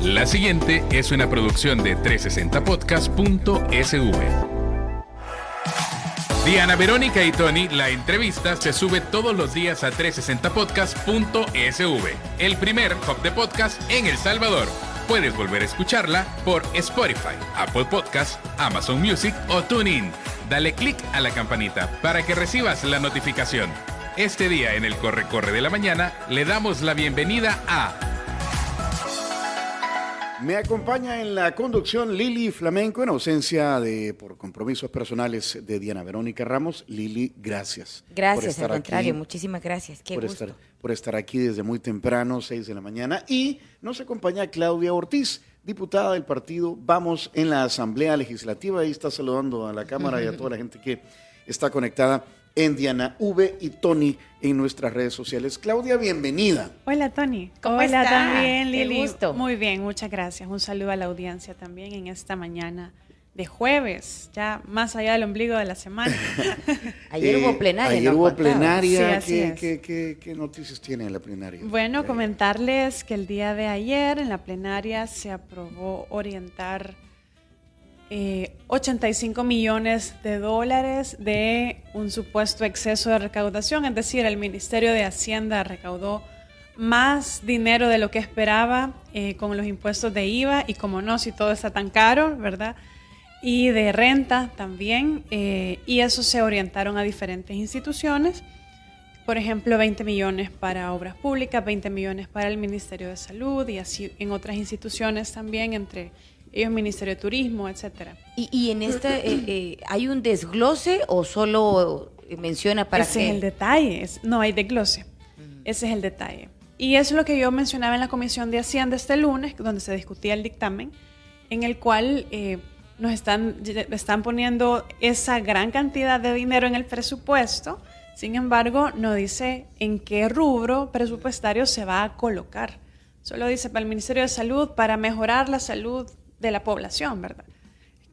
La siguiente es una producción de 360podcast.sv. Diana Verónica y Tony, la entrevista se sube todos los días a 360podcast.sv, el primer hub de podcast en El Salvador. Puedes volver a escucharla por Spotify, Apple Podcasts, Amazon Music o TuneIn. Dale click a la campanita para que recibas la notificación. Este día en el Corre Corre de la Mañana le damos la bienvenida a... Me acompaña en la conducción Lili Flamenco, en ausencia por compromisos personales de Diana Verónica Ramos. Lili, gracias. Gracias, al contrario, muchísimas gracias. Qué gusto. Por estar aquí desde muy temprano, 6 de la mañana. Y nos acompaña Claudia Ortiz, diputada del partido Vamos en la Asamblea Legislativa. Ahí está saludando a la Cámara y a toda la gente que está conectada en Diana V y Tony en nuestras redes sociales. Claudia, bienvenida. Hola, Tony. ¿Cómo está? También, Lili. Qué gusto. Muy bien, muchas gracias. Un saludo a la audiencia también en esta mañana de jueves, ya más allá del ombligo de la semana. Ayer hubo plenaria. Ayer hubo plenaria. Sí, así ¿Qué noticias tiene en la plenaria? Bueno, comentarles que el día de ayer en la plenaria se aprobó orientar 85 millones de dólares de un supuesto exceso de recaudación, es decir, el Ministerio de Hacienda recaudó más dinero de lo que esperaba con los impuestos de IVA y como no, si todo está tan caro, ¿verdad? Y de renta también, y eso se orientaron a diferentes instituciones, por ejemplo, 20 millones para obras públicas, 20 millones para el Ministerio de Salud y así en otras instituciones también, entre ellos Ministerio de Turismo, etcétera. ¿Y en este hay un desglose o solo menciona para qué? Ese es el detalle, no hay desglose, ese es el detalle. Y eso es lo que yo mencionaba en la Comisión de Hacienda este lunes, donde se discutía el dictamen, en el cual nos están poniendo esa gran cantidad de dinero en el presupuesto, sin embargo, no dice en qué rubro presupuestario se va a colocar. Solo dice para el Ministerio de Salud, para mejorar la salud de la población, ¿verdad?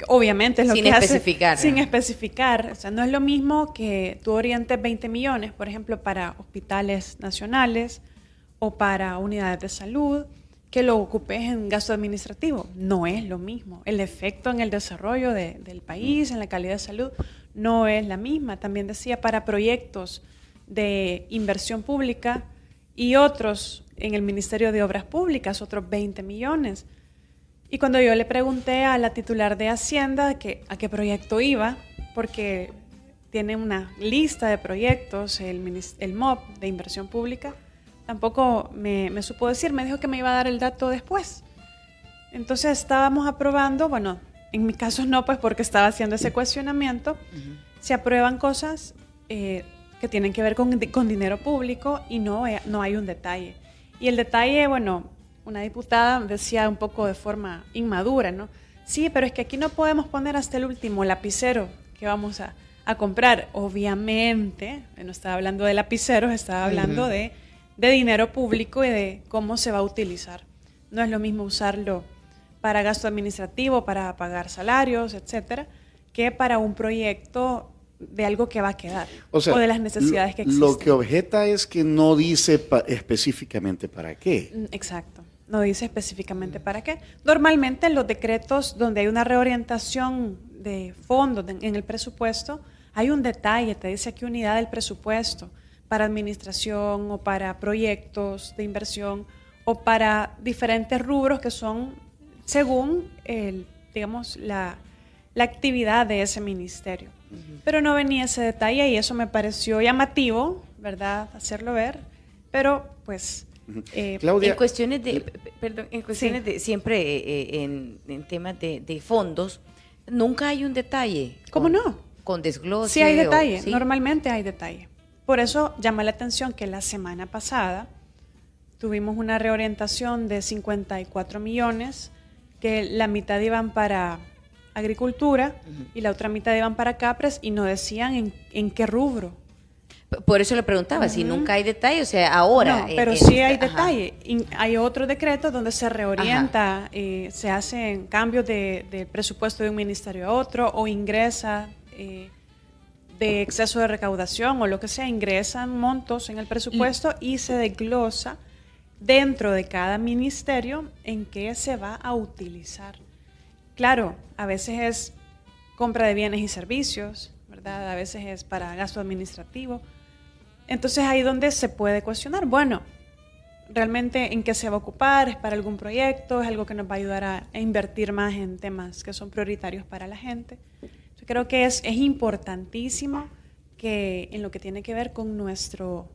Obviamente es lo que hace. Sin especificar. O sea, no es lo mismo que tú orientes 20 millones, por ejemplo, para hospitales nacionales o para unidades de salud, que lo ocupes en gasto administrativo. No es lo mismo. El efecto en el desarrollo del país, en la calidad de salud, no es la misma. También decía para proyectos de inversión pública y otros en el Ministerio de Obras Públicas, otros 20 millones. Y cuando yo le pregunté a la titular de Hacienda a qué proyecto iba, porque tiene una lista de proyectos, el MOP de inversión pública, tampoco me supo decir, me dijo que me iba a dar el dato después. Entonces estábamos aprobando, bueno, en mi caso no, pues porque estaba haciendo ese cuestionamiento, se aprueban cosas que tienen que ver con dinero público y no hay un detalle. Y el detalle, bueno, una diputada decía un poco de forma inmadura, ¿no? Sí, pero es que aquí no podemos poner hasta el último lapicero que vamos a comprar. Obviamente, no estaba hablando de lapiceros, estaba hablando de dinero público y de cómo se va a utilizar. No es lo mismo usarlo para gasto administrativo, para pagar salarios, etcétera, que para un proyecto de algo que va a quedar, o de las necesidades que existen. Lo que objeta es que no dice específicamente para qué. Exacto. No dice específicamente para qué. Normalmente en los decretos donde hay una reorientación de fondos en el presupuesto, hay un detalle, te dice aquí unidad del presupuesto para administración o para proyectos de inversión o para diferentes rubros que son según la actividad de ese ministerio. Pero no venía ese detalle y eso me pareció llamativo, ¿verdad? Hacerlo ver, pero pues... Claudia, en cuestiones de siempre en temas de fondos, nunca hay un detalle. ¿Cómo no? Con desglose. Sí hay detalle, normalmente hay detalle. Por eso llama la atención que la semana pasada tuvimos una reorientación de 54 millones, que la mitad iban para agricultura y la otra mitad iban para CAPRES y no decían en qué rubro. Por eso le preguntaba, si nunca hay detalle, o sea, ahora... No, pero sí hay detalle. Hay otro decreto donde se reorienta, se hacen cambios de presupuesto de un ministerio a otro o ingresa de exceso de recaudación o lo que sea, ingresan montos en el presupuesto y se desglosa dentro de cada ministerio en qué se va a utilizar. Claro, a veces es compra de bienes y servicios, ¿verdad? A veces es para gasto administrativo. Entonces ahí donde se puede cuestionar, bueno, realmente en qué se va a ocupar, es para algún proyecto, es algo que nos va a ayudar a invertir más en temas que son prioritarios para la gente. Yo creo que es importantísimo que en lo que tiene que ver con nuestro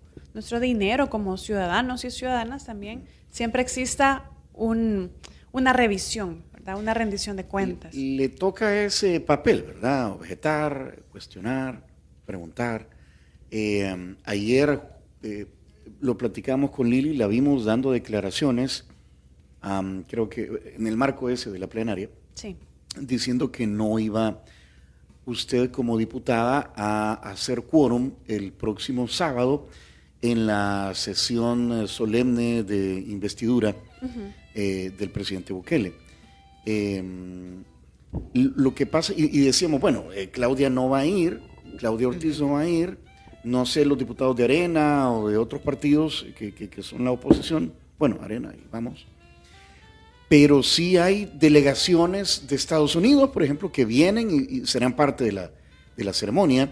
dinero como ciudadanos y ciudadanas también, siempre exista una revisión, ¿verdad? Una rendición de cuentas. Le toca ese papel, ¿verdad? Objetar, cuestionar, preguntar. Ayer lo platicamos con Lili, la vimos dando declaraciones, creo que en el marco ese de la plenaria, Sí. diciendo que no iba usted como diputada a hacer quórum el próximo sábado en la sesión solemne de investidura del presidente Bukele. Lo que pasa, y decíamos, bueno, Claudia no va a ir, Claudia Ortiz no va a ir, no sé los diputados de Arena o de otros partidos que son la oposición, bueno, Arena, y vamos. Pero sí hay delegaciones de Estados Unidos, por ejemplo, que vienen y serán parte de la ceremonia.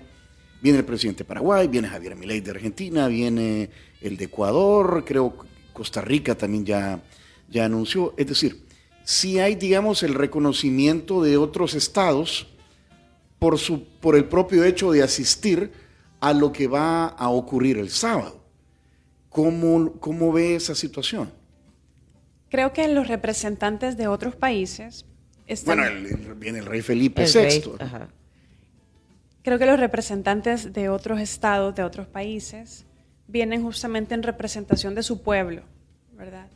Viene el presidente de Paraguay, viene Javier Milei de Argentina, viene el de Ecuador, creo Costa Rica también ya anunció. Es decir, sí hay, digamos, el reconocimiento de otros estados por el propio hecho de asistir a lo que va a ocurrir el sábado. ¿Cómo ve esa situación? Creo que los representantes de otros países están... Bueno, viene el rey Felipe El VI. rey, ajá. Creo que los representantes de otros estados, de otros países, vienen justamente en representación de su pueblo, ¿verdad?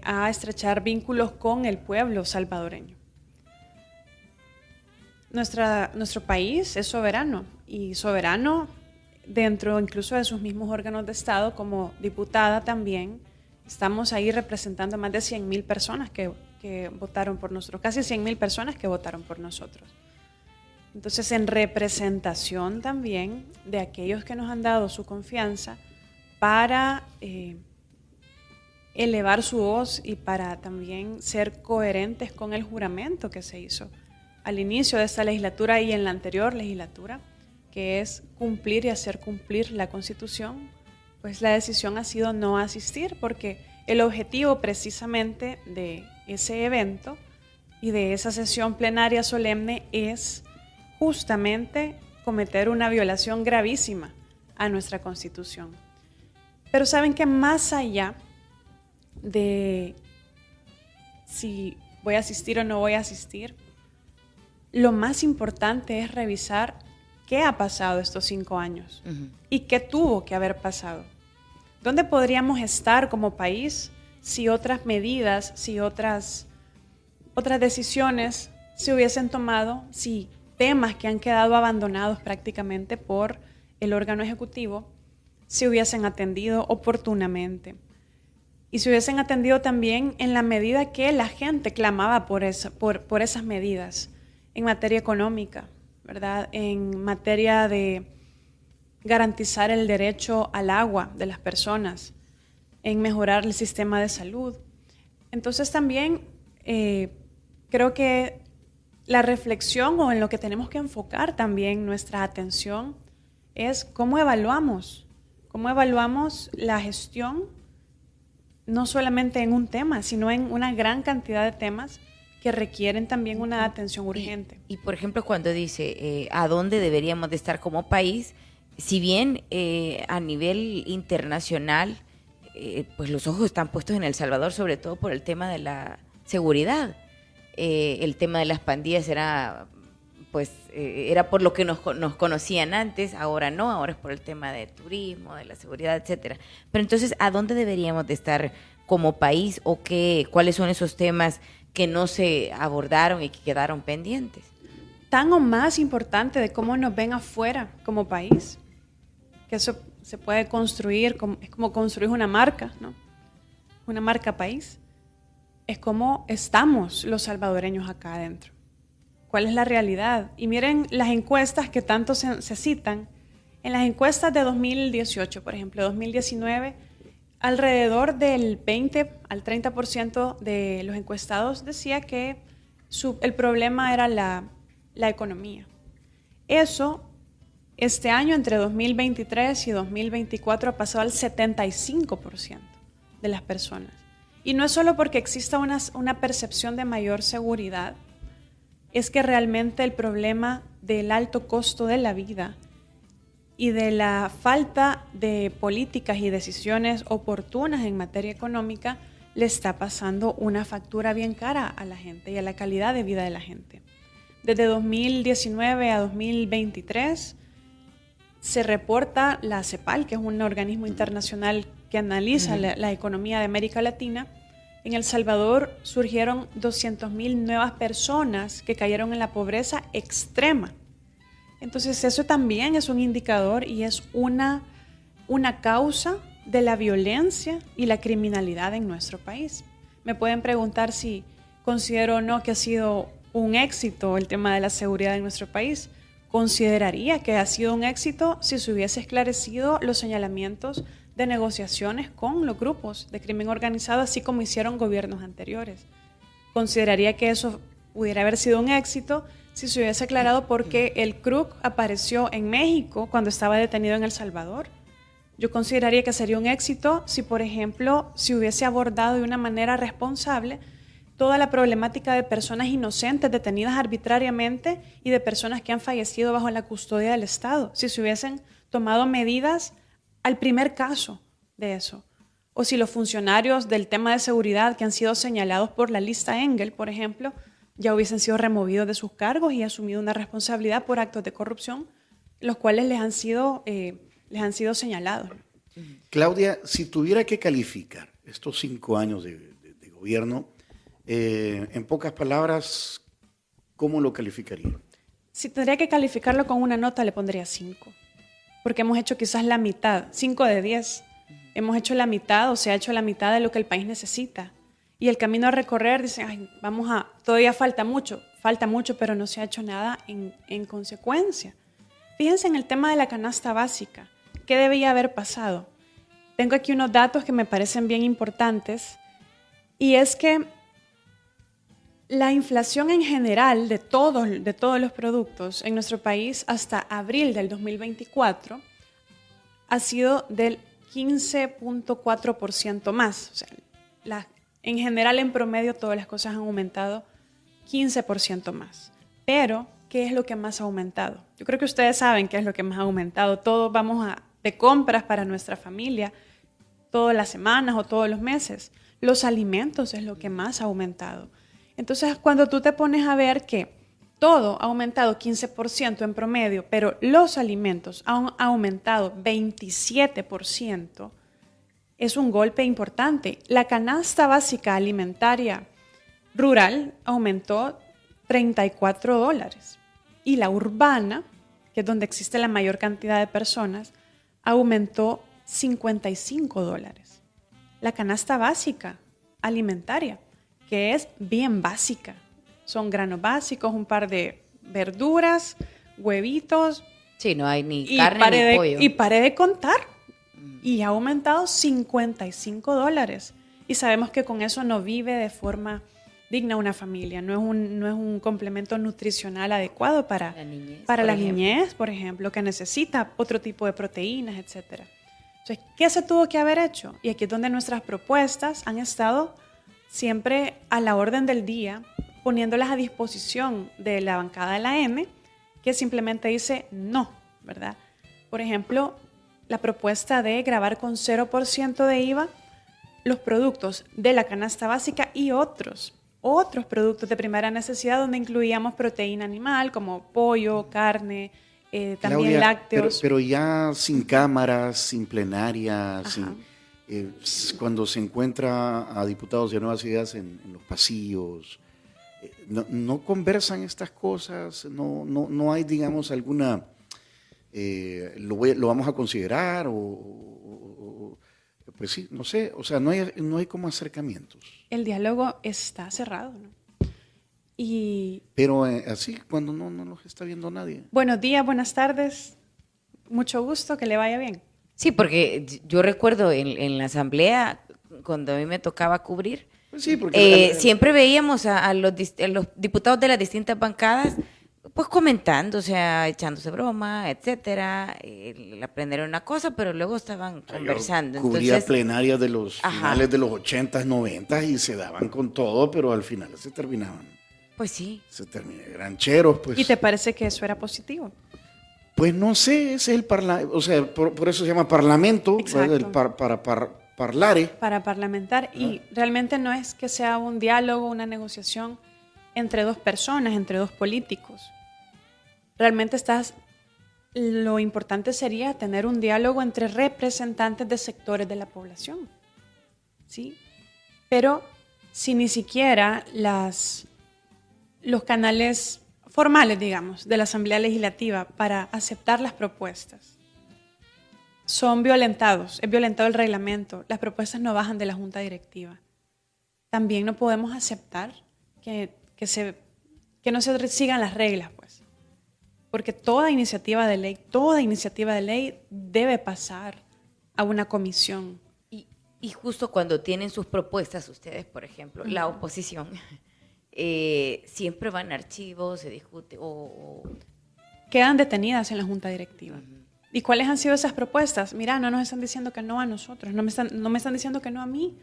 A estrechar vínculos con el pueblo salvadoreño. Nuestro país es soberano, y soberano dentro incluso de sus mismos órganos de Estado. Como diputada también estamos ahí representando a más de 100,000 personas que votaron por nosotros, casi 100,000 personas que votaron por nosotros. Entonces, en representación también de aquellos que nos han dado su confianza para elevar su voz y para también ser coherentes con el juramento que se hizo al inicio de esta legislatura y en la anterior legislatura, que es cumplir y hacer cumplir la Constitución, pues la decisión ha sido no asistir, porque el objetivo precisamente de ese evento y de esa sesión plenaria solemne es justamente cometer una violación gravísima a nuestra Constitución. Pero saben que más allá de si voy a asistir o no voy a asistir, lo más importante es revisar qué ha pasado estos 5 años y qué tuvo que haber pasado. ¿Dónde podríamos estar como país si otras medidas, si otras decisiones se hubiesen tomado, si temas que han quedado abandonados prácticamente por el órgano ejecutivo se hubiesen atendido oportunamente? Y se hubiesen atendido también en la medida que la gente clamaba por esas medidas, en materia económica, ¿verdad? En materia de garantizar el derecho al agua de las personas, en mejorar el sistema de salud. Entonces también creo que la reflexión, o en lo que tenemos que enfocar también nuestra atención, es cómo evaluamos la gestión, no solamente en un tema, sino en una gran cantidad de temas que requieren también una atención urgente. Y por ejemplo, cuando dice a dónde deberíamos de estar como país, si bien a nivel internacional, pues los ojos están puestos en El Salvador, sobre todo por el tema de la seguridad. El tema de las pandillas era por lo que nos conocían antes, ahora no, ahora es por el tema de turismo, de la seguridad, etcétera. Pero entonces, ¿a dónde deberíamos de estar como país, o cuáles son esos temas que no se abordaron y que quedaron pendientes? Tan o más importante de cómo nos ven afuera como país, que eso se puede construir, es como construir una marca, ¿no? Una marca país. Es cómo estamos los salvadoreños acá adentro. ¿Cuál es la realidad? Y miren las encuestas que tanto se citan. En las encuestas de 2018, por ejemplo, 2019, Alrededor del 20 al 30% de los encuestados decía que el problema era la economía. Eso, este año, entre 2023 y 2024, ha pasado al 75% de las personas. Y no es solo porque exista una percepción de mayor seguridad, es que realmente el problema del alto costo de la vida y de la falta de políticas y decisiones oportunas en materia económica le está pasando una factura bien cara a la gente y a la calidad de vida de la gente. Desde 2019 a 2023 se reporta la CEPAL, que es un organismo internacional que analiza la economía de América Latina. En El Salvador surgieron 200,000 nuevas personas que cayeron en la pobreza extrema. Entonces eso también es un indicador y es una causa de la violencia y la criminalidad en nuestro país. Me pueden preguntar si considero o no que ha sido un éxito el tema de la seguridad en nuestro país. Consideraría que ha sido un éxito si se hubiese esclarecido los señalamientos de negociaciones con los grupos de crimen organizado, así como hicieron gobiernos anteriores. Consideraría que eso pudiera haber sido un éxito si se hubiese aclarado por qué el CRUC apareció en México cuando estaba detenido en El Salvador. Yo consideraría que sería un éxito si, por ejemplo, se hubiese abordado de una manera responsable toda la problemática de personas inocentes detenidas arbitrariamente y de personas que han fallecido bajo la custodia del Estado. Si se hubiesen tomado medidas al primer caso de eso. O si los funcionarios del tema de seguridad que han sido señalados por la lista Engel, por ejemplo, ya hubiesen sido removidos de sus cargos y asumido una responsabilidad por actos de corrupción, los cuales les han sido señalados. Claudia, si tuviera que calificar estos 5 años de gobierno, en pocas palabras, ¿cómo lo calificaría? Si tendría que calificarlo con una nota, le pondría 5. Porque hemos hecho quizás la mitad, 5 de 10. Hemos hecho la mitad, o se ha hecho la mitad de lo que el país necesita. Y el camino a recorrer, dicen, todavía falta mucho, pero no se ha hecho nada en consecuencia. Fíjense en el tema de la canasta básica. ¿Qué debía haber pasado? Tengo aquí unos datos que me parecen bien importantes. Y es que la inflación en general de todos los productos en nuestro país hasta abril del 2024 ha sido del 15.4% más. O sea, en general, en promedio, todas las cosas han aumentado 15% más. Pero, ¿qué es lo que más ha aumentado? Yo creo que ustedes saben qué es lo que más ha aumentado. Todos vamos de compras para nuestra familia todas las semanas o todos los meses. Los alimentos es lo que más ha aumentado. Entonces, cuando tú te pones a ver que todo ha aumentado 15% en promedio, pero los alimentos han aumentado 27%, es un golpe importante. La canasta básica alimentaria rural aumentó $34 y la urbana, que es donde existe la mayor cantidad de personas, aumentó $55. La canasta básica alimentaria, que es bien básica. Son granos básicos, un par de verduras, huevitos. Sí, no hay ni carne ni pollo. Y paré de contar. Y ha aumentado $55. Y sabemos que con eso no vive de forma digna una familia. No es un complemento nutricional adecuado para la niñez, por ejemplo, que necesita otro tipo de proteínas, etc. Entonces, ¿qué se tuvo que haber hecho? Y aquí es donde nuestras propuestas han estado siempre a la orden del día, poniéndolas a disposición de la bancada de la M, que simplemente dice no, ¿verdad? Por ejemplo, la propuesta de gravar con 0% de IVA los productos de la canasta básica y otros productos de primera necesidad, donde incluíamos proteína animal como pollo, carne, también Claudia, lácteos. Pero ya sin cámaras, sin plenaria, cuando se encuentra a diputados de Nuevas Ideas en los pasillos, no conversan estas cosas, no hay, digamos, alguna, lo vamos a considerar pues sí, no sé, o sea, no hay como acercamientos. El diálogo está cerrado, ¿no? Pero así, cuando no los está viendo nadie. Buenos días, buenas tardes, mucho gusto, que le vaya bien. Sí, porque yo recuerdo en la asamblea, cuando a mí me tocaba cubrir, Pues sí, porque siempre veíamos a los diputados de las distintas bancadas pues comentando, o sea, echándose broma, etcétera, aprendieron una cosa, pero luego estaban conversando. cubría Entonces, plenarias de los ajá, finales de los 80s, 90s y se daban con todo, pero al final se terminaban. pues sí. Se terminaban grancheros, pues. ¿Y te parece que eso era positivo? Pues no sé, ese es el parlamento, o sea, por eso se llama parlamento, Exacto. el parlare. Para parlamentar. Y realmente no es que sea un diálogo, una negociación entre dos personas, entre dos políticos. Realmente lo importante sería tener un diálogo entre representantes de sectores de la población. ¿Sí? Pero si ni siquiera los canales formales, digamos, de la Asamblea Legislativa para aceptar las propuestas son violentados, es violentado el reglamento, las propuestas no bajan de la Junta Directiva. También no podemos aceptar que no se sigan las reglas, pues. Porque toda iniciativa de ley debe pasar a una comisión. Y justo cuando tienen sus propuestas, ustedes, por ejemplo, la oposición, siempre van a archivos, se discute Quedan detenidas en la Junta Directiva. ¿Y cuáles han sido esas propuestas? Mira, no nos están diciendo que no a nosotros, no me están diciendo que no a mí,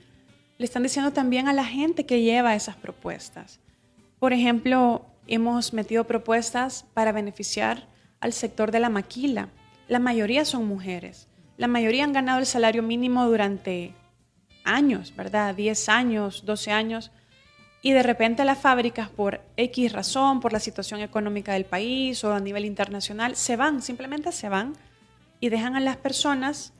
le están diciendo también a la gente que lleva esas propuestas. Por ejemplo, hemos metido propuestas para beneficiar al sector de la maquila. La mayoría son mujeres. La mayoría han ganado el salario mínimo durante años, ¿verdad? 10 años, 12 años. Y de repente las fábricas, por X razón, por la situación económica del país o a nivel internacional, simplemente se van y dejan a las personas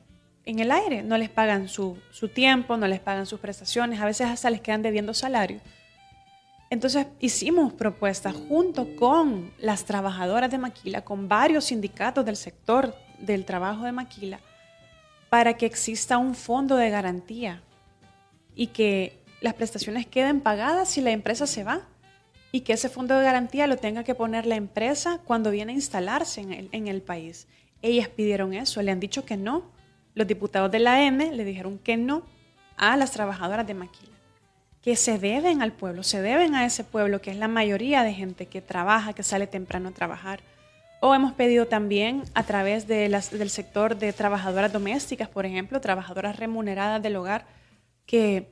en el aire. No les pagan su tiempo, no les pagan sus prestaciones, a veces hasta les quedan debiendo salario. Entonces hicimos propuestas junto con las trabajadoras de maquila, con varios sindicatos del sector del trabajo de maquila, para que exista un fondo de garantía y que las prestaciones queden pagadas si la empresa se va y que ese fondo de garantía lo tenga que poner la empresa cuando viene a instalarse en el país. Ellas pidieron eso, le han dicho que no. Los diputados de la M le dijeron que no a las trabajadoras de maquila, que se deben al pueblo, se deben a ese pueblo que es la mayoría de gente que trabaja, que sale temprano a trabajar. O hemos pedido también a través del sector de trabajadoras domésticas, por ejemplo, trabajadoras remuneradas del hogar, que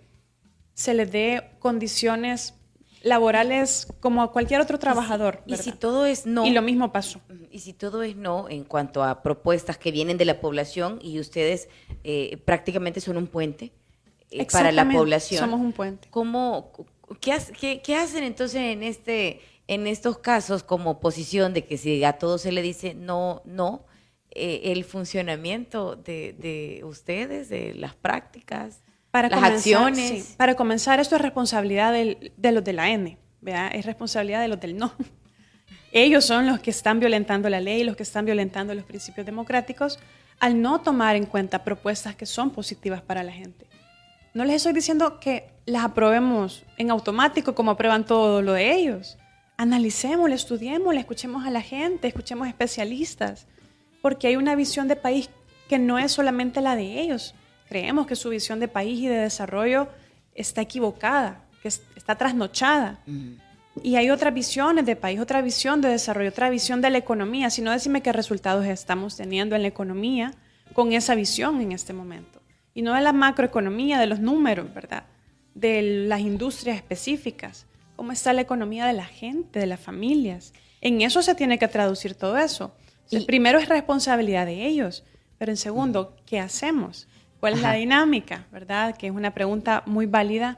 se les dé condiciones laborales como a cualquier otro trabajador. Y si todo es no. Y lo mismo pasó. Y si todo es no en cuanto a propuestas que vienen de la población y ustedes prácticamente son un puente para la población. Somos un puente. ¿Qué hacen entonces en estos casos como oposición de que si a todo se le dice no, el funcionamiento de ustedes, de las prácticas? Acciones. Sí. Para comenzar, esto es responsabilidad de los de la N, ¿verdad? Es responsabilidad de los del no. Ellos son los que están violentando la ley, los que están violentando los principios democráticos al no tomar en cuenta propuestas que son positivas para la gente. No les estoy diciendo que las aprobemos en automático como aprueban todo lo de ellos. Analicémoslo, estudiémoslo, escuchemos a la gente, escuchemos especialistas, porque hay una visión de país que no es solamente la de ellos. Creemos que su visión de país y de desarrollo está equivocada, que está trasnochada. Y hay otras visiones de país, otra visión de desarrollo, otra visión de la economía. Si no, decime qué resultados estamos teniendo en la economía con esa visión en este momento. Y no de la macroeconomía, de los números, ¿verdad? De las industrias específicas. ¿Cómo está la economía de la gente, de las familias? En eso se tiene que traducir todo eso. Entonces, primero es responsabilidad de ellos, pero en segundo, ¿qué hacemos? ¿Cuál es la dinámica? ¿Verdad? Que es una pregunta muy válida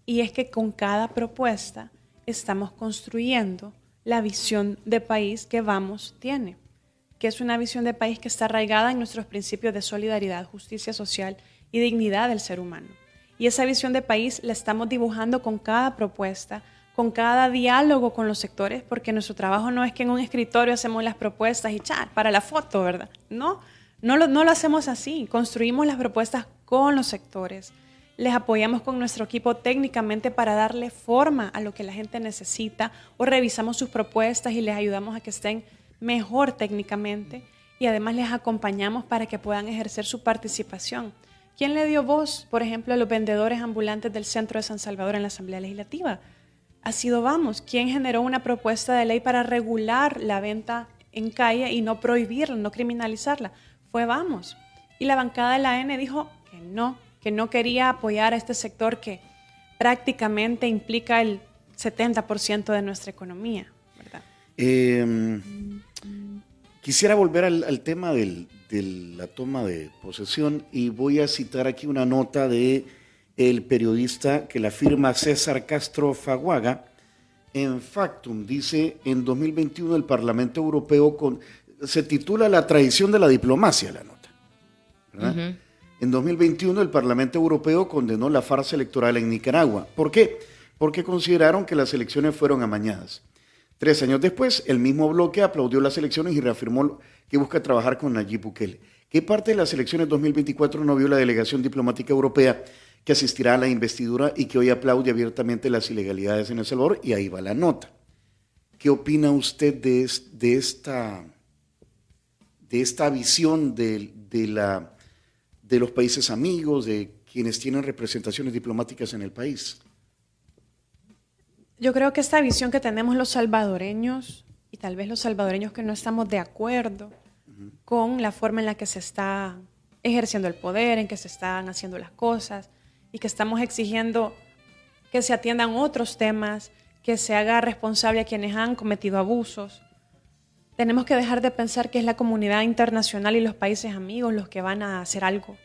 y es que con cada propuesta estamos construyendo la visión de país que Vamos tiene, que es una visión de país que está arraigada en nuestros principios de solidaridad, justicia social y dignidad del ser humano. Y esa visión de país la estamos dibujando con cada propuesta, con cada diálogo con los sectores, porque nuestro trabajo no es que en un escritorio hacemos las propuestas y para la foto, ¿verdad? No lo hacemos así. Construimos las propuestas con los sectores. Les apoyamos con nuestro equipo técnicamente para darle forma a lo que la gente necesita o revisamos sus propuestas y les ayudamos a que estén mejor técnicamente. y además les acompañamos para que puedan ejercer su participación. ¿Quién le dio voz, por ejemplo, a los vendedores ambulantes del centro de San Salvador en la Asamblea Legislativa? Ha sido Vamos. ¿Quién generó una propuesta de ley para regular la venta en calle y no prohibirla, no criminalizarla? Fue Vamos. Y la bancada de la AN dijo que no quería apoyar a este sector que prácticamente implica el 70% de nuestra economía, ¿verdad? Quisiera volver al tema de la toma de posesión y voy a citar aquí una nota de el periodista que la firma César Castro Faguaga en Factum. Dice, en 2021 el Parlamento Europeo, se titula La traición de la diplomacia, la nota, ¿verdad? Uh-huh. En 2021 el Parlamento Europeo condenó la farsa electoral en Nicaragua. ¿Por qué? Porque consideraron que las elecciones fueron amañadas. 3 años después, el mismo bloque aplaudió las elecciones y reafirmó que busca trabajar con Nayib Bukele. ¿Qué parte de las elecciones 2024 no vio la delegación diplomática europea que asistirá a la investidura y que hoy aplaude abiertamente las ilegalidades en El Salvador? Y ahí va la nota. ¿Qué opina usted de esta visión de los países amigos, de quienes tienen representaciones diplomáticas en el país? Yo creo que esta visión que tenemos los salvadoreños, y tal vez los salvadoreños que no estamos de acuerdo con la forma en la que se está ejerciendo el poder, en que se están haciendo las cosas, y que estamos exigiendo que se atiendan otros temas, que se haga responsable a quienes han cometido abusos. Tenemos que dejar de pensar que es la comunidad internacional y los países amigos los que van a hacer algo.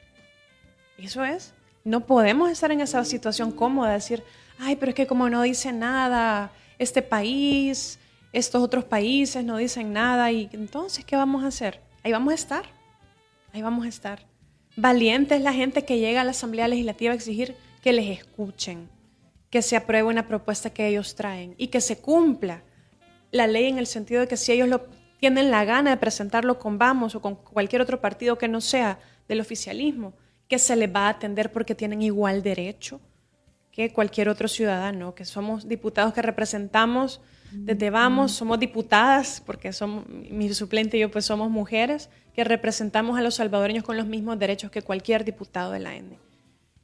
Eso es. No podemos estar en esa situación cómoda de decir, ay, pero es que como no dice nada este país, estos otros países no dicen nada, y entonces, ¿qué vamos a hacer? Ahí vamos a estar. Ahí vamos a estar. Valiente es la gente que llega a la Asamblea Legislativa a exigir que les escuchen, que se apruebe una propuesta que ellos traen y que se cumpla la ley en el sentido de que si ellos tienen la gana de presentarlo con Vamos o con cualquier otro partido que no sea del oficialismo, que se les va a atender porque tienen igual derecho que cualquier otro ciudadano, que somos diputados que representamos desde Vamos, somos diputadas, porque mi suplente y yo pues somos mujeres, que representamos a los salvadoreños con los mismos derechos que cualquier diputado de la AN.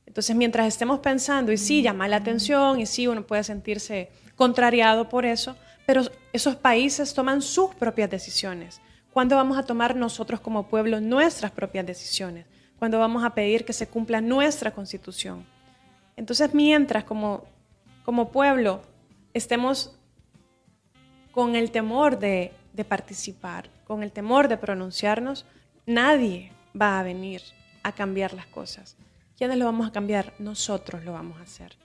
Entonces, mientras estemos pensando, y sí, llama la atención, y sí, uno puede sentirse contrariado por eso, pero esos países toman sus propias decisiones. ¿Cuándo vamos a tomar nosotros como pueblo nuestras propias decisiones? ¿Cuándo vamos a pedir que se cumpla nuestra Constitución? Entonces, mientras como pueblo estemos con el temor de participar, con el temor de pronunciarnos, nadie va a venir a cambiar las cosas. ¿Quiénes lo vamos a cambiar? Nosotros lo vamos a hacer.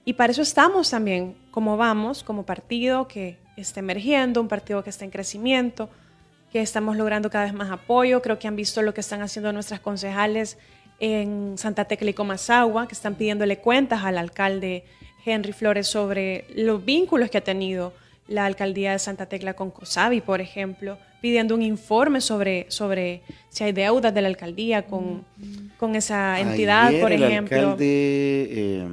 Y para eso estamos también, como Vamos, como partido que está emergiendo, un partido que está en crecimiento, que estamos logrando cada vez más apoyo. Creo que han visto lo que están haciendo nuestras concejales en Santa Tecla y Comasagua, que están pidiéndole cuentas al alcalde Henry Flores sobre los vínculos que ha tenido la alcaldía de Santa Tecla con COSABI, por ejemplo, pidiendo un informe sobre si hay deudas de la alcaldía con esa entidad. Ayer por ejemplo. El alcalde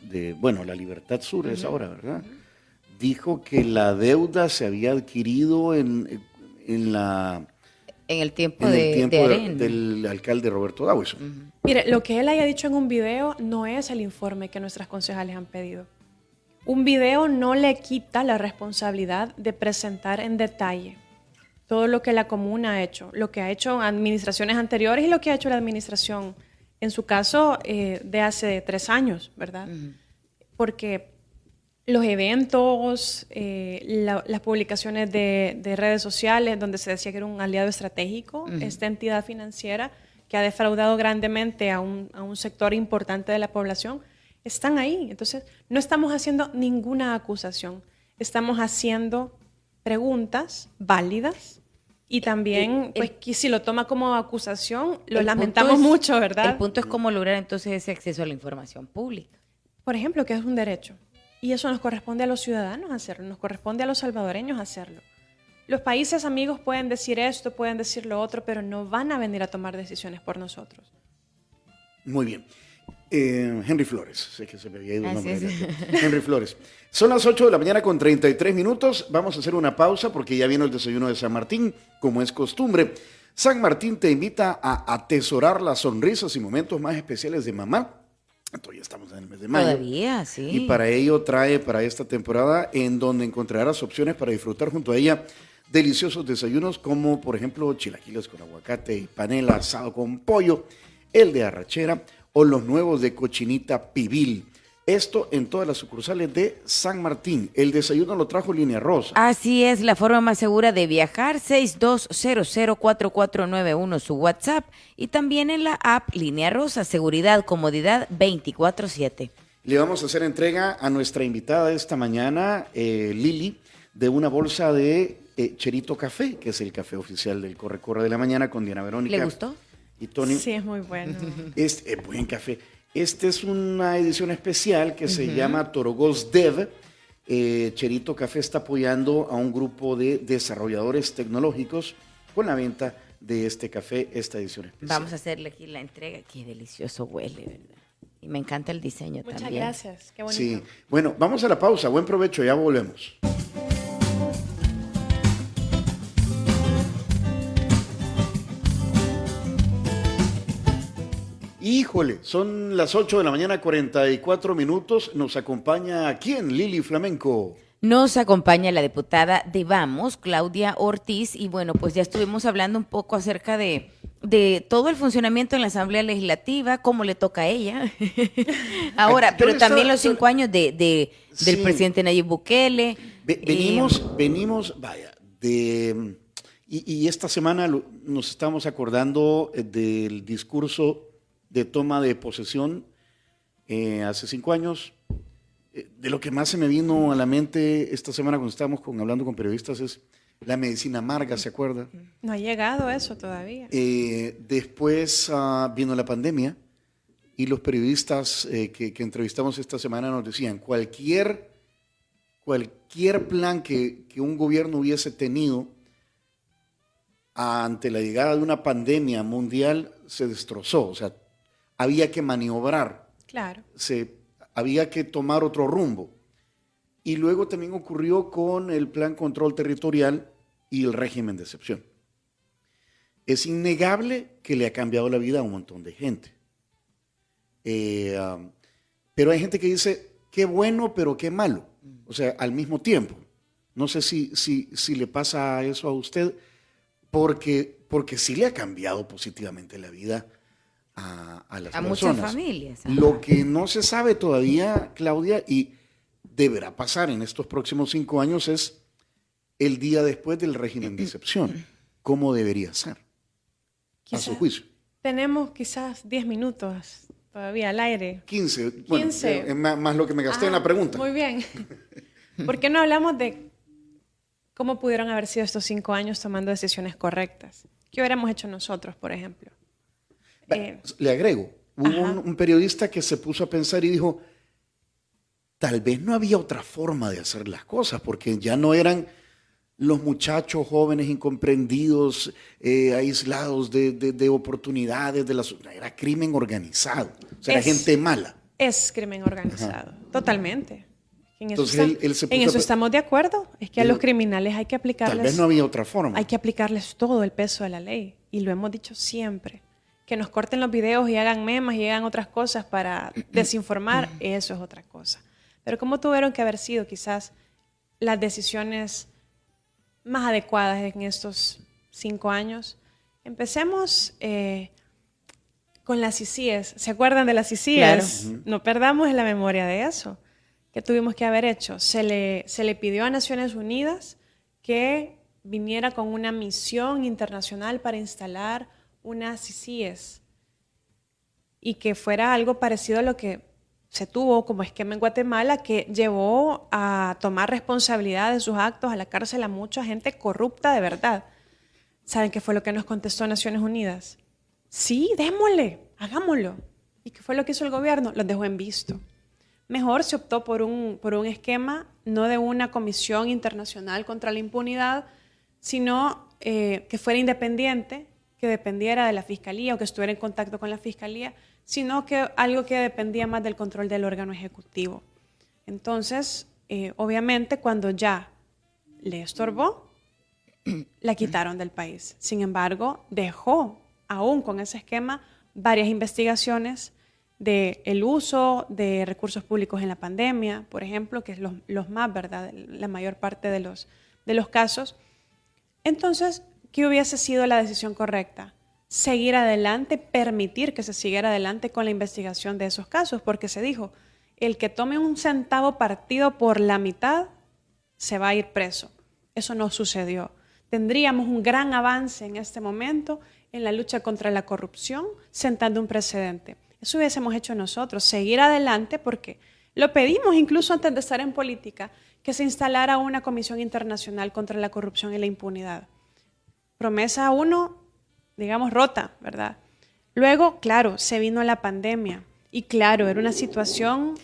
de La Libertad Sur es ahora, ¿verdad? Dijo que la deuda se había adquirido en el tiempo del alcalde Roberto Dawson. Mire, lo que él haya dicho en un video no es el informe que nuestras concejales han pedido. Un video no le quita la responsabilidad de presentar en detalle todo lo que la comuna ha hecho, lo que ha hecho administraciones anteriores y lo que ha hecho la administración, en su caso, de hace 3 años, ¿verdad? Porque los eventos, las publicaciones de redes sociales donde se decía que era un aliado estratégico, esta entidad financiera que ha defraudado grandemente a un sector importante de la población, están ahí. Entonces, no estamos haciendo ninguna acusación, estamos haciendo preguntas válidas y también, pues, si lo toma como acusación, lo lamentamos mucho, ¿verdad? El punto es cómo lograr entonces ese acceso a la información pública. Por ejemplo, que es un derecho. Y eso nos corresponde a los ciudadanos hacerlo, nos corresponde a los salvadoreños hacerlo. Los países amigos pueden decir esto, pueden decir lo otro, pero no van a venir a tomar decisiones por nosotros. Muy bien. Henry Flores, sé que se me había ido el nombre. Sí. Henry Flores. Son las 8 de la mañana con 33 minutos. Vamos a hacer una pausa porque ya viene el desayuno de San Martín, como es costumbre. San Martín te invita a atesorar las sonrisas y momentos más especiales de mamá. Todavía estamos en el mes de mayo. Todavía, sí. Y para ello trae para esta temporada en donde encontrarás opciones para disfrutar junto a ella deliciosos desayunos como, por ejemplo, chilaquiles con aguacate y panela asado con pollo, el de arrachera o los nuevos de cochinita pibil. Esto en todas las sucursales de San Martín. El desayuno lo trajo Línea Rosa. Así es, la forma más segura de viajar, 62004491 su WhatsApp y también en la app Línea Rosa, seguridad, comodidad 24/7. Le vamos a hacer entrega a nuestra invitada esta mañana, Lili, de una bolsa de Cherito Café, que es el café oficial del Corre Corre de la Mañana con Diana Verónica. ¿Le gustó? Y Tony. Sí, es muy bueno. Es buen café. Esta es una edición especial que se llama Torogos Dev. Cherito Café está apoyando a un grupo de desarrolladores tecnológicos con la venta de este café, esta edición especial. Vamos a hacerle aquí la entrega. Qué delicioso huele, ¿verdad? Y me encanta el diseño Muchas también. gracias. Qué bonito. Sí. Bueno, vamos a la pausa. Buen provecho, ya volvemos. Híjole, son las 8 de la mañana, 44 minutos. Nos acompaña, ¿quién? Lili Flamenco. Nos acompaña la diputada de Vamos, Claudia Ortiz, y bueno, pues ya estuvimos hablando un poco acerca de todo el funcionamiento en la Asamblea Legislativa, cómo le toca a ella. Ahora, pero también los 5 años del Sí. presidente Nayib Bukele. Venimos, vaya, y esta semana nos estamos acordando del discurso de toma de posesión hace 5 años. De lo que más se me vino a la mente esta semana cuando estábamos hablando con periodistas es la medicina amarga, ¿se acuerda? No ha llegado eso todavía. Después vino la pandemia y los periodistas que entrevistamos esta semana nos decían cualquier plan que un gobierno hubiese tenido ante la llegada de una pandemia mundial se destrozó, o sea, había que maniobrar. Claro. Había que tomar otro rumbo. Y luego también ocurrió con el Plan Control Territorial y el régimen de excepción. Es innegable que le ha cambiado la vida a un montón de gente. Pero hay gente que dice, qué bueno, pero qué malo. O sea, al mismo tiempo. No sé si le pasa eso a usted, porque sí le ha cambiado positivamente la vida a las A personas. muchas familias. Ajá. Lo que no se sabe todavía, Claudia, y deberá pasar en estos próximos 5 años es el día después del régimen de excepción. ¿Cómo debería ser? A su juicio. Tenemos quizás 10 minutos todavía al aire. 15. Bueno, 15. Más lo que me gasté en la pregunta. Muy bien. ¿Por qué no hablamos de cómo pudieron haber sido estos 5 años tomando decisiones correctas? ¿Qué hubiéramos hecho nosotros, por ejemplo? Le agrego, hubo Ajá. un periodista que se puso a pensar y dijo, tal vez no había otra forma de hacer las cosas, porque ya no eran los muchachos jóvenes incomprendidos, aislados de oportunidades, era crimen organizado, o sea, era gente mala. Es crimen organizado, totalmente. En eso, Entonces él se puso en eso a- estamos de acuerdo. Es que a los criminales hay que aplicarles, Tal vez no había otra forma. hay que aplicarles todo el peso de la ley. Y lo hemos dicho siempre. Que nos corten los videos y hagan memes y hagan otras cosas para desinformar, eso es otra cosa. Pero ¿cómo tuvieron que haber sido quizás las decisiones más adecuadas en estos 5 años? Empecemos con las ICIES. ¿Se acuerdan de las ICIES? Claro. No perdamos la memoria de eso. ¿Qué tuvimos que haber hecho? Se le pidió a Naciones Unidas que viniera con una misión internacional para instalar unas ICIES y que fuera algo parecido a lo que se tuvo como esquema en Guatemala, que llevó a tomar responsabilidad de sus actos, a la cárcel a mucha gente corrupta de verdad. ¿Saben qué fue lo que nos contestó Naciones Unidas? Sí, démosle, hagámoslo. ¿Y qué fue lo que hizo el gobierno? Los dejó en visto. Mejor se optó por un esquema, no de una comisión internacional contra la impunidad, sino que fuera independiente, que dependiera de la fiscalía o que estuviera en contacto con la fiscalía, sino que algo que dependía más del control del órgano ejecutivo. Entonces, obviamente, cuando ya le estorbó, la quitaron del país. Sin embargo, dejó, aún con ese esquema, varias investigaciones del uso de recursos públicos en la pandemia, por ejemplo, que es los más, ¿verdad? La mayor parte de los casos. Entonces, ¿qué hubiese sido la decisión correcta? Seguir adelante, permitir que se siguiera adelante con la investigación de esos casos, porque se dijo, el que tome un centavo partido por la mitad se va a ir preso. Eso no sucedió. Tendríamos un gran avance en este momento en la lucha contra la corrupción, sentando un precedente. Eso hubiésemos hecho nosotros, seguir adelante, porque lo pedimos incluso antes de estar en política, que se instalara una comisión internacional contra la corrupción y la impunidad. Promesa 1, digamos, rota, ¿verdad? Luego, claro, se vino la pandemia y claro, era una situación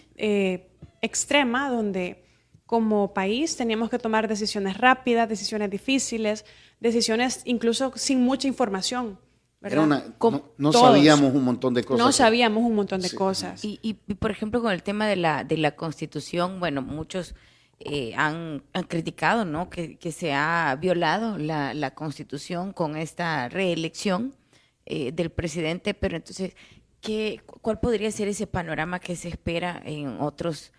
extrema donde como país teníamos que tomar decisiones rápidas, decisiones difíciles, decisiones incluso sin mucha información, ¿verdad? No sabíamos un montón de cosas. No sabíamos un montón de cosas. Y, por ejemplo, con el tema de la Constitución, bueno, muchos han criticado, ¿no?, que se ha violado la Constitución con esta reelección del presidente, pero entonces, ¿cuál podría ser ese panorama que se espera en otros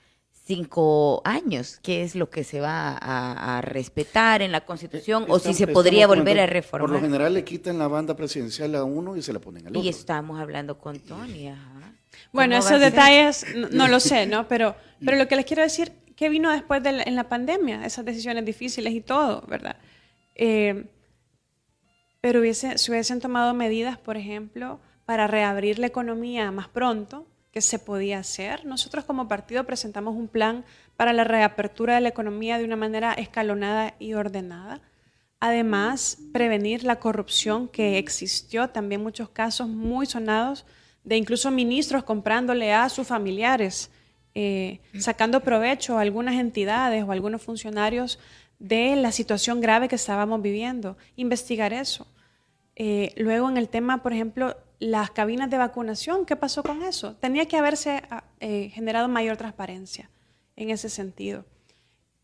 5 años? ¿Qué es lo que se va a respetar en la Constitución o si se podría volver a reformar? Por lo general le quitan la banda presidencial a uno y se la ponen al otro. Y estábamos hablando con Tony, ajá. Bueno, esos detalles no lo sé, ¿no? Pero lo que les quiero decir, ¿qué vino después en la pandemia? Esas decisiones difíciles y todo, ¿verdad? Pero se hubiesen tomado medidas, por ejemplo, para reabrir la economía más pronto, que se podía hacer. Nosotros como partido presentamos un plan para la reapertura de la economía de una manera escalonada y ordenada. Además, prevenir la corrupción que existió, también muchos casos muy sonados de incluso ministros comprándole a sus familiares, sacando provecho a algunas entidades o a algunos funcionarios de la situación grave que estábamos viviendo. Investigar eso. Luego en el tema, por ejemplo, las cabinas de vacunación, ¿qué pasó con eso? Tenía que haberse generado mayor transparencia en ese sentido.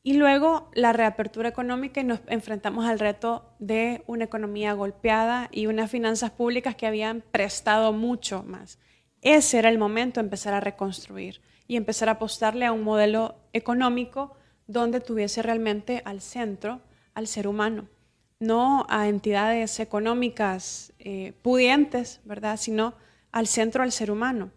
Y luego la reapertura económica y nos enfrentamos al reto de una economía golpeada y unas finanzas públicas que habían prestado mucho más. Ese era el momento de empezar a reconstruir y empezar a apostarle a un modelo económico donde tuviese realmente al centro al ser humano, no a entidades económicas pudientes, ¿verdad?, sino al centro al ser humano.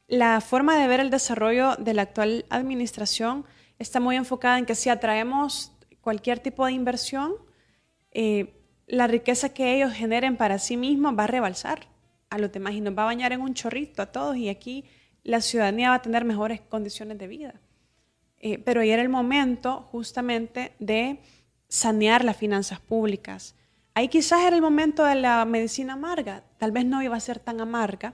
La forma de ver el desarrollo de la actual administración está muy enfocada en que si atraemos cualquier tipo de inversión, la riqueza que ellos generen para sí mismos va a rebalsar a los demás y nos va a bañar en un chorrito a todos y aquí la ciudadanía va a tener mejores condiciones de vida. Pero ya era el momento justamente de sanear las finanzas públicas. Ahí quizás era el momento de la medicina amarga. Tal vez no iba a ser tan amarga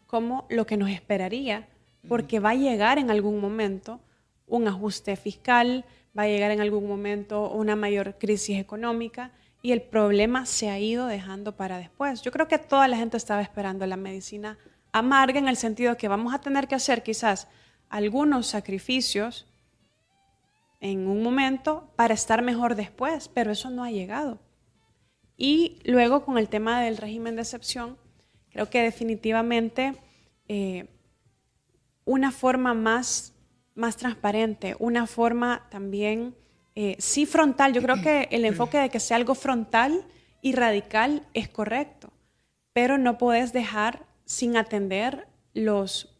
como lo que nos esperaría, porque va a llegar en algún momento un ajuste fiscal, va a llegar en algún momento una mayor crisis económica y el problema se ha ido dejando para después. Yo creo que toda la gente estaba esperando la medicina amarga en el sentido que vamos a tener que hacer quizás algunos sacrificios en un momento para estar mejor después, pero eso no ha llegado. Y luego con el tema del régimen de excepción, creo que definitivamente una forma más transparente, una forma también sí frontal. Yo creo que el enfoque de que sea algo frontal y radical es correcto, pero no puedes dejar sin atender los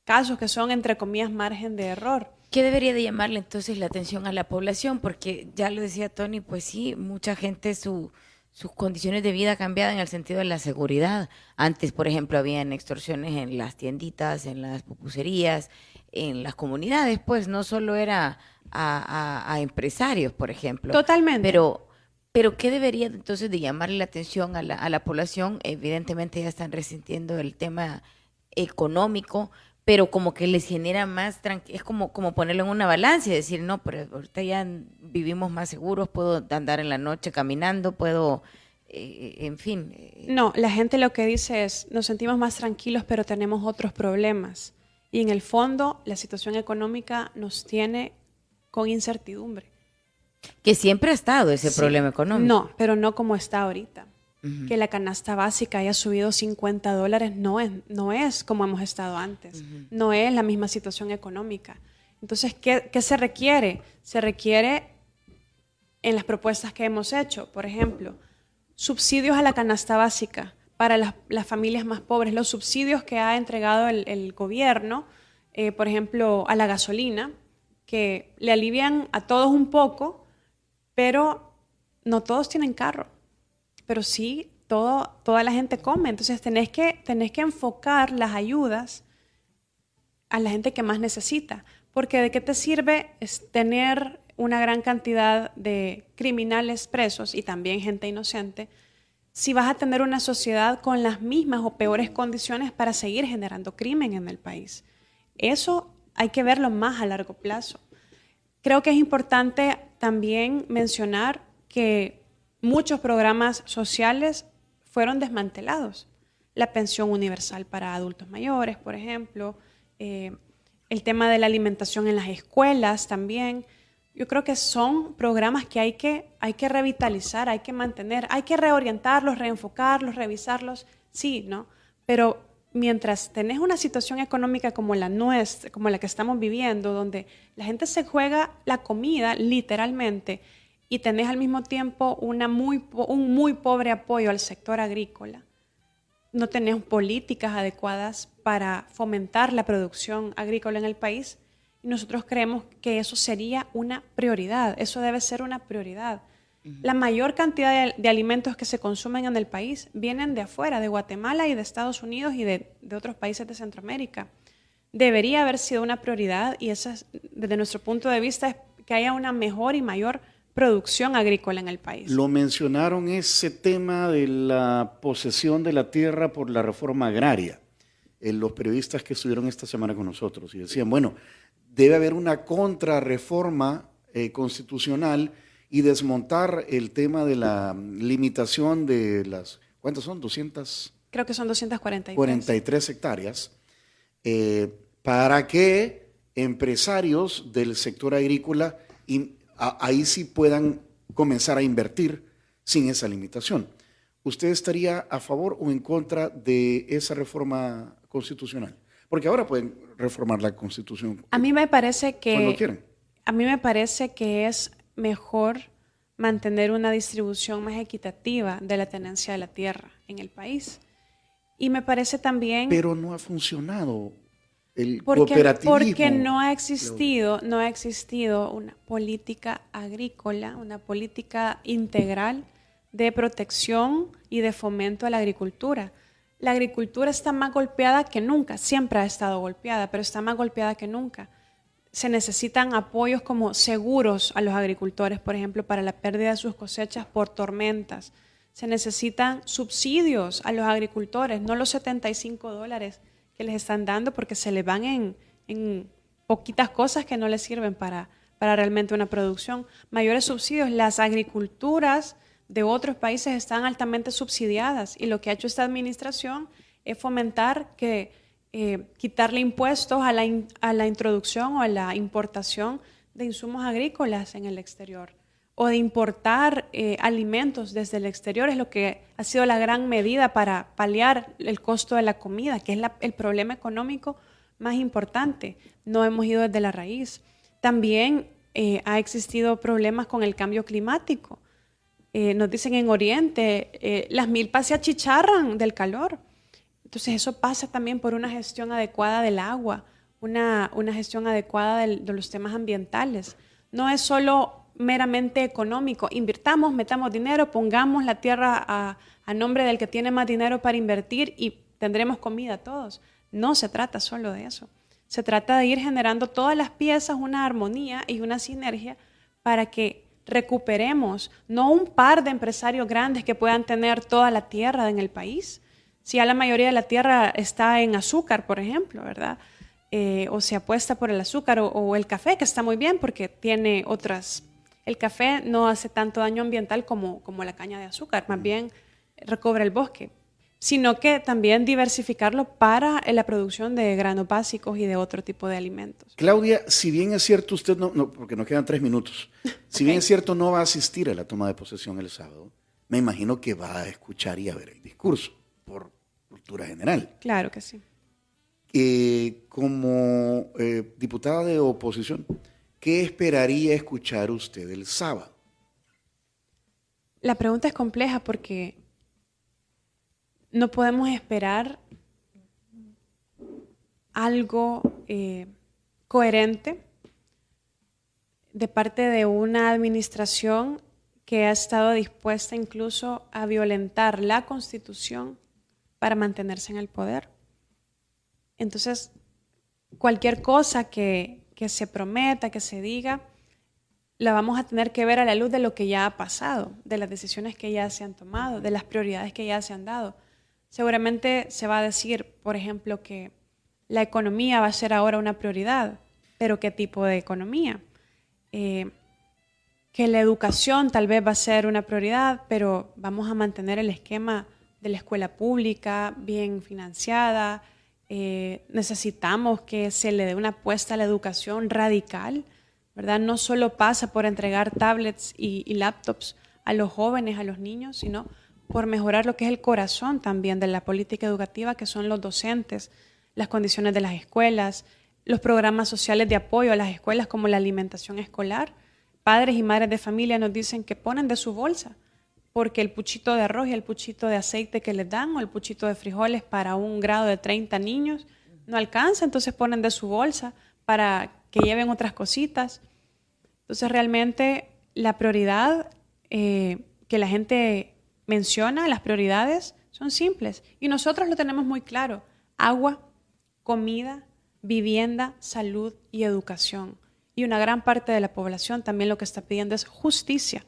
casos que son, entre comillas, margen de error. ¿Qué debería de llamarle entonces la atención a la población? Porque ya lo decía Tony, pues sí, mucha gente sus condiciones de vida han cambiado en el sentido de la seguridad. Antes, por ejemplo, habían extorsiones en las tienditas, en las pupuserías, en las comunidades, pues no solo era a empresarios, por ejemplo. Totalmente. Pero ¿qué debería entonces de llamarle la atención a la población? Evidentemente ya están resintiendo el tema económico, pero como que les genera más es como ponerlo en una balanza y decir, no, pero ahorita ya vivimos más seguros, puedo andar en la noche caminando, puedo en fin. No, la gente lo que dice es, nos sentimos más tranquilos, pero tenemos otros problemas. Y en el fondo, la situación económica nos tiene con incertidumbre. Que siempre ha estado ese Sí. problema económico. No, pero no como está ahorita. Ujú. Que la canasta básica haya subido $50 no es como hemos estado antes. Ujú. No es la misma situación económica. Entonces, ¿qué se requiere? Se requiere en las propuestas que hemos hecho, por ejemplo, subsidios a la canasta básica para las familias más pobres, los subsidios que ha entregado el gobierno, por ejemplo, a la gasolina, que le alivian a todos un poco, pero no todos tienen carro, pero sí toda la gente come. Entonces tenés que enfocar las ayudas a la gente que más necesita, porque ¿de qué te sirve tener una gran cantidad de criminales presos y también gente inocente si vas a tener una sociedad con las mismas o peores condiciones para seguir generando crimen en el país? Eso hay que verlo más a largo plazo. Creo que es importante también mencionar que muchos programas sociales fueron desmantelados. La pensión universal para adultos mayores, por ejemplo, el tema de la alimentación en las escuelas también. Yo creo que son programas que hay que revitalizar, hay que mantener, hay que reorientarlos, reenfocarlos, revisarlos, sí, ¿no? Pero mientras tenés una situación económica como la nuestra, como la que estamos viviendo, donde la gente se juega la comida literalmente y tenés al mismo tiempo un muy pobre apoyo al sector agrícola, no tenés políticas adecuadas para fomentar la producción agrícola en el país, y nosotros creemos que eso sería una prioridad, eso debe ser una prioridad. La mayor cantidad de alimentos que se consumen en el país vienen de afuera, de Guatemala y de Estados Unidos y de otros países de Centroamérica. Debería haber sido una prioridad, y esa es, desde nuestro punto de vista, es que haya una mejor y mayor producción agrícola en el país. Lo mencionaron ese tema de la posesión de la tierra por la reforma agraria. Los periodistas que estuvieron esta semana con nosotros y decían, bueno, debe haber una contrarreforma constitucional y desmontar el tema de la limitación de las, ¿cuántas son? 200. Creo que son 243. 43 hectáreas, para que empresarios del sector agrícola ahí sí puedan comenzar a invertir sin esa limitación. ¿Usted estaría a favor o en contra de esa reforma constitucional? Porque ahora pueden reformar la Constitución. A mí me parece que cuando quieran. A mí me parece que es mejor mantener una distribución más equitativa de la tenencia de la tierra en el país. Y me parece también... Pero no ha funcionado el porque cooperativismo. Porque no ha existido una política agrícola, una política integral de protección y de fomento a la agricultura. La agricultura está más golpeada que nunca, siempre ha estado golpeada, pero está más golpeada que nunca. Se necesitan apoyos como seguros a los agricultores, por ejemplo, para la pérdida de sus cosechas por tormentas. Se necesitan subsidios a los agricultores, no los $75 que les están dando, porque se les van en poquitas cosas que no les sirven para realmente una producción. Mayores subsidios. Las agriculturas de otros países están altamente subsidiadas, y lo que ha hecho esta administración es fomentar quitarle impuestos a la introducción o a la importación de insumos agrícolas en el exterior, o de importar alimentos desde el exterior. Es lo que ha sido la gran medida para paliar el costo de la comida, que es el problema económico más importante. No hemos ido desde la raíz. También ha existido problemas con el cambio climático. Nos dicen en Oriente, las milpas se achicharran del calor. Entonces eso pasa también por una gestión adecuada del agua, una gestión adecuada de los temas ambientales. No es solo meramente económico. Invirtamos, metamos dinero, pongamos la tierra a nombre del que tiene más dinero para invertir y tendremos comida todos. No se trata solo de eso. Se trata de ir generando todas las piezas, una armonía y una sinergia para que recuperemos no un par de empresarios grandes que puedan tener toda la tierra en el país. Si ya la mayoría de la tierra está en azúcar, por ejemplo, ¿verdad? O se apuesta por el azúcar o el café, que está muy bien porque tiene otras El café no hace tanto daño ambiental como la caña de azúcar, más bien recobra el bosque, sino que también diversificarlo para la producción de granos básicos y de otro tipo de alimentos. Claudia, si bien es cierto, usted no porque nos quedan 3 minutos, si bien es cierto no va a asistir a la toma de posesión el sábado, me imagino que va a escuchar y a ver el discurso, por cultura general. Claro que sí. Como diputada de oposición, ¿qué esperaría escuchar usted el sábado? La pregunta es compleja porque no podemos esperar algo coherente de parte de una administración que ha estado dispuesta incluso a violentar la Constitución para mantenerse en el poder. Entonces, cualquier cosa que se prometa, que se diga, la vamos a tener que ver a la luz de lo que ya ha pasado, de las decisiones que ya se han tomado, de las prioridades que ya se han dado. Seguramente se va a decir, por ejemplo, que la economía va a ser ahora una prioridad, pero ¿qué tipo de economía? Que la educación tal vez va a ser una prioridad, pero vamos a mantener el esquema de la escuela pública bien financiada. Necesitamos que se le dé una apuesta a la educación radical, ¿verdad? No solo pasa por entregar tablets y laptops a los jóvenes, a los niños, sino por mejorar lo que es el corazón también de la política educativa, que son los docentes, las condiciones de las escuelas, los programas sociales de apoyo a las escuelas como la alimentación escolar. Padres y madres de familia nos dicen que ponen de su bolsa porque el puchito de arroz y el puchito de aceite que les dan o el puchito de frijoles para un grado de 30 niños no alcanza, entonces ponen de su bolsa para que lleven otras cositas. Entonces realmente la prioridad que la gente menciona, las prioridades son simples y nosotros lo tenemos muy claro: agua, comida, vivienda, salud y educación. Y una gran parte de la población también lo que está pidiendo es justicia.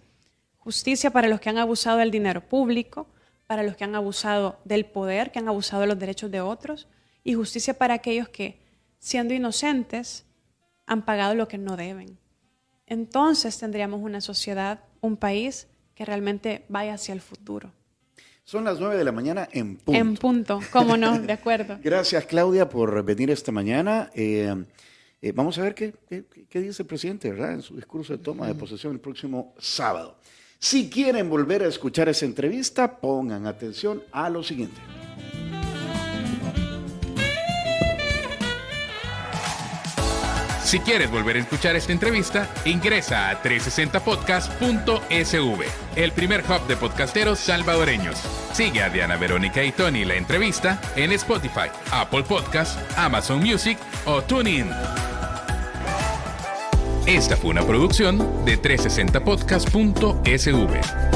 Justicia para los que han abusado del dinero público, para los que han abusado del poder, que han abusado de los derechos de otros, y justicia para aquellos que, siendo inocentes, han pagado lo que no deben. Entonces tendríamos una sociedad, un país que realmente vaya hacia el futuro. Son las 9 de la mañana en punto. En punto, cómo no, de acuerdo. Gracias, Claudia, por venir esta mañana. Vamos a ver qué dice el presidente, ¿verdad?, en su discurso de toma de posesión el próximo sábado. Si quieren volver a escuchar esa entrevista, pongan atención a lo siguiente. Si quieres volver a escuchar esta entrevista, ingresa a 360podcast.sv, el primer hub de podcasteros salvadoreños. Sigue a Diana Verónica y Tony la entrevista en Spotify, Apple Podcasts, Amazon Music o TuneIn. Esta fue una producción de 360podcast.sv.